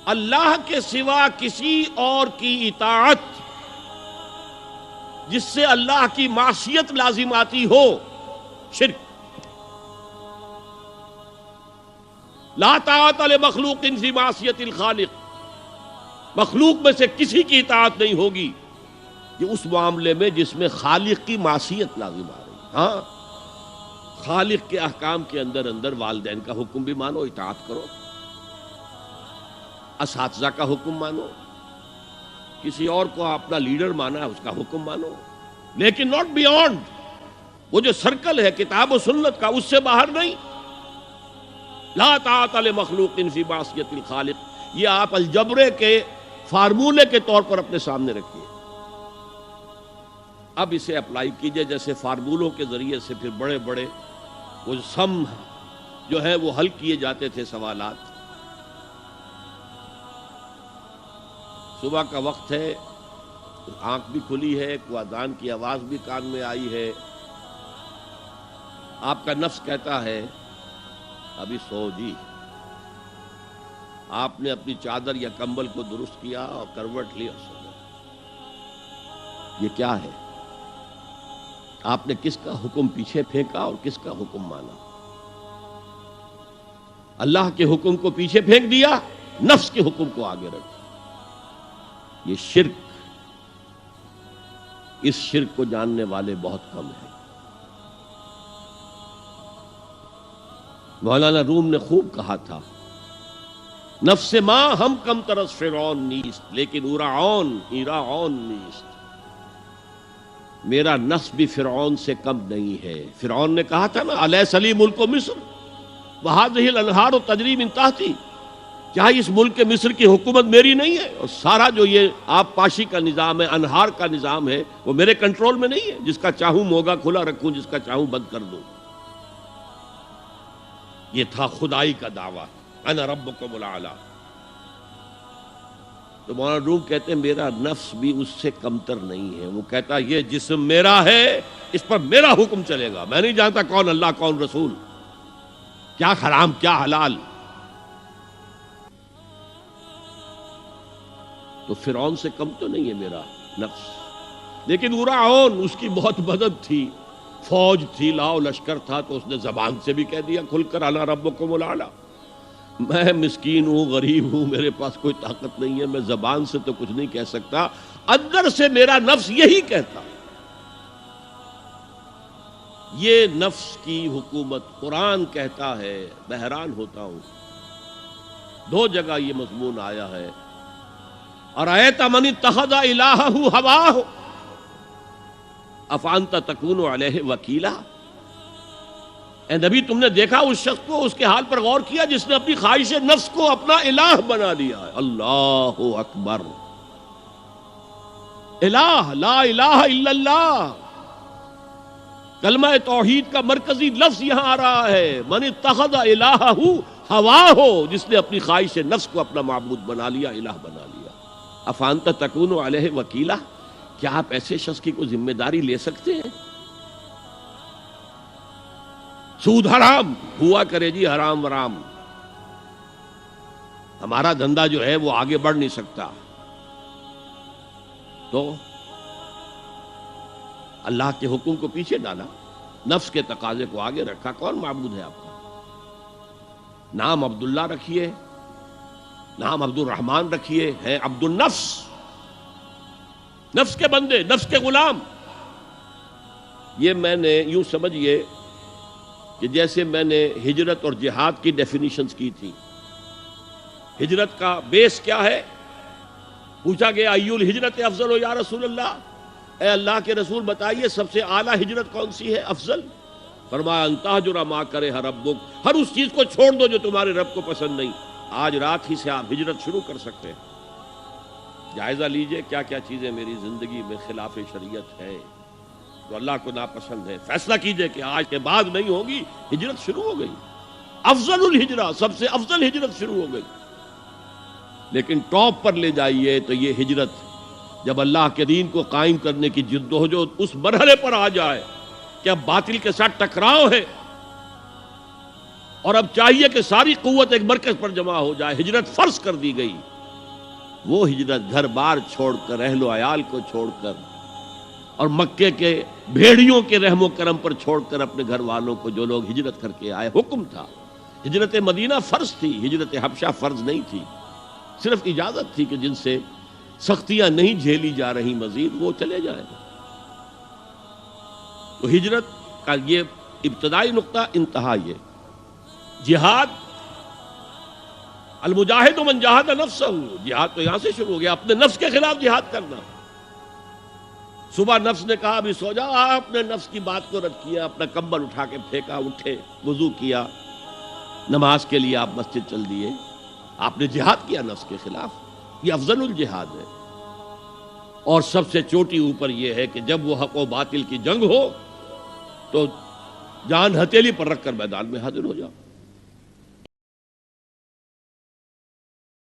اللہ کے سوا کسی اور کی اطاعت جس سے اللہ کی معصیت لازم آتی ہو، شرک۔ لا طاعت لمخلوق فی معصیت الخالق، مخلوق میں سے کسی کی اطاعت نہیں ہوگی یہ اس معاملے میں جس میں خالق کی معصیت لازم آ رہی ہے۔ ہاں، خالق کے احکام کے اندر اندر والدین کا حکم بھی مانو، اطاعت کرو، اساتذہ کا حکم مانو، کسی اور کو اپنا لیڈر مانا ہے اس کا حکم مانو، لیکن ناٹ بیونڈ وہ جو سرکل ہے کتاب و سنت کا، اس سے باہر نہیں۔ لا طاعت لمخلوق فی معصیت الخالق، یہ آپ الجبرے کے فارمولے کے طور پر اپنے سامنے رکھیے۔ اب اسے اپلائی کیجئے، جیسے فارمولوں کے ذریعے سے پھر بڑے بڑے وہ سم جو ہے وہ حل کیے جاتے تھے سوالات۔ صبح کا وقت ہے، آنکھ بھی کھلی ہے، کوئی اذان کی آواز بھی کان میں آئی ہے، آپ کا نفس کہتا ہے ابھی سو جی۔ آپ نے اپنی چادر یا کمبل کو درست کیا اور کروٹ لی اور سو گئے۔ یہ کیا ہے؟ آپ نے کس کا حکم پیچھے پھینکا اور کس کا حکم مانا؟ اللہ کے حکم کو پیچھے پھینک دیا، نفس کے حکم کو آگے رکھ۔ یہ شرک، اس شرک کو جاننے والے بہت کم ہیں۔ مولانا روم نے خوب کہا تھا، نفس ما ہم کم ترس فرعون نیست لیکن اورعون ایراعون نیست۔ میرا نفس بھی فرعون سے کم نہیں ہے۔ فرعون نے کہا تھا نا الیس لی ملک مصر وہذہ الانہار تجری من تحتی، کیا اس ملک مصر کی حکومت میری نہیں ہے؟ اور سارا جو یہ آپ پاشی کا نظام ہے، انہار کا نظام ہے، وہ میرے کنٹرول میں نہیں ہے؟ جس کا چاہوں موگا کھلا رکھوں، جس کا چاہوں بند کر دوں۔ یہ تھا خدائی کا دعویٰ، انا ربکم الاعلی۔ تو مولانا روم کہتے ہیں میرا نفس بھی اس سے کمتر نہیں ہے۔ وہ کہتا یہ جسم میرا ہے، اس پر میرا حکم چلے گا، میں نہیں جانتا کون اللہ کون رسول، کیا حرام کیا حلال۔ تو فرعون سے کم تو نہیں ہے میرا نفس، لیکن اورعون اس کی بہت مدد تھی، فوج تھی، لاؤ لشکر تھا، تو اس نے زبان سے بھی کہہ دیا کھل کر انا ربکم الاعلی۔ میں مسکین ہوں، غریب ہوں، میرے پاس کوئی طاقت نہیں ہے، میں زبان سے تو کچھ نہیں کہہ سکتا، اندر سے میرا نفس یہی کہتا۔ یہ نفس کی حکومت قرآن کہتا ہے، میں حیران ہوتا ہوں، دو جگہ یہ مضمون آیا ہے، ارأیت من اتخذ الہہ ہواہ افانت تکون علیہ وکیلا۔ اے نبی تم نے دیکھا اس شخص کو، اس کے حال پر غور کیا جس نے اپنی خواہش نفس کو اپنا الہ بنا لیا ہے۔ اللہ اکبر، الہ، لا الہ الا اللہ، کلمہ توحید کا مرکزی لفظ یہاں آ رہا ہے، من اتخذ الہہ ہواہ، جس نے اپنی خواہش نفس کو اپنا معبود بنا لیا، الہ بنا لیا۔ افانت تکون علیہ وکیلا، کیا آپ ایسے شخص کی کوئی ذمہ داری لے سکتے ہیں؟ سود حرام ہوا کرے جی، حرام ورام، ہمارا دھندا جو ہے وہ آگے بڑھ نہیں سکتا۔ تو اللہ کے حکم کو پیچھے ڈالا، نفس کے تقاضے کو آگے رکھا۔ کون معبود ہے آپ کا؟ نام عبداللہ رکھیے، نام عبد الرحمن رکھیے، ہے عبد النفس، نفس کے بندے، نفس کے غلام۔ یہ میں نے یوں سمجھئے کہ جیسے میں نے ہجرت اور جہاد کی ڈیفینیشنز کی تھی۔ ہجرت کا بیس کیا ہے؟ پوچھا گیا ایو الہجرت افضل یا رسول اللہ، اے اللہ کے رسول بتائیے سب سے اعلیٰ ہجرت کون سی ہے، افضل؟ فرمایا ان تہجر ما کرہ ربک، ہر اس چیز کو چھوڑ دو جو تمہارے رب کو پسند نہیں۔ آج رات ہی سے آپ ہجرت شروع کر سکتے ہیں۔ جائزہ لیجئے کیا کیا چیزیں میری زندگی میں خلاف شریعت ہے، تو اللہ کو ناپسند ہے، فیصلہ کیجئے کہ آج کے بعد نہیں ہوگی، ہجرت شروع ہو گئی، افضل الہجرہ، سب سے افضل ہجرت شروع ہو گئی۔ لیکن ٹاپ پر لے جائیے تو یہ ہجرت جب اللہ کے دین کو قائم کرنے کی جدوجہد اس مرحلے پر آ جائے کہ اب باطل کے ساتھ ٹکراؤ ہے اور اب چاہیے کہ ساری قوت ایک مرکز پر جمع ہو جائے، ہجرت فرض کر دی گئی، وہ ہجرت گھر بار چھوڑ کر، اہل و عیال کو چھوڑ کر، اور مکے کے بھیڑیوں کے رحم و کرم پر چھوڑ کر اپنے گھر والوں کو جو لوگ ہجرت کر کے آئے، حکم تھا۔ ہجرت مدینہ فرض تھی، ہجرت حبشہ فرض نہیں تھی، صرف اجازت تھی کہ جن سے سختیاں نہیں جھیلی جا رہی مزید وہ چلے جائیں۔ تو ہجرت کا یہ ابتدائی نقطہ، انتہا یہ جہاد، المجاہد من جاہد نفسہ، جہاد تو یہاں سے شروع ہو گیا، اپنے نفس کے خلاف جہاد کرنا۔ صبح نفس نے کہا ابھی سو جاؤ، آپ نے نفس کی بات کو رد کیا، اپنا کمبل اٹھا کے پھینکا، اٹھے، وضو کیا، نماز کے لیے آپ مسجد چل دیے، آپ نے جہاد کیا نفس کے خلاف۔ یہ افضل الجہاد ہے، اور سب سے چوٹی اوپر یہ ہے کہ جب وہ حق و باطل کی جنگ ہو تو جان ہتھیلی پر رکھ کر میدان میں حاضر ہو جاؤ۔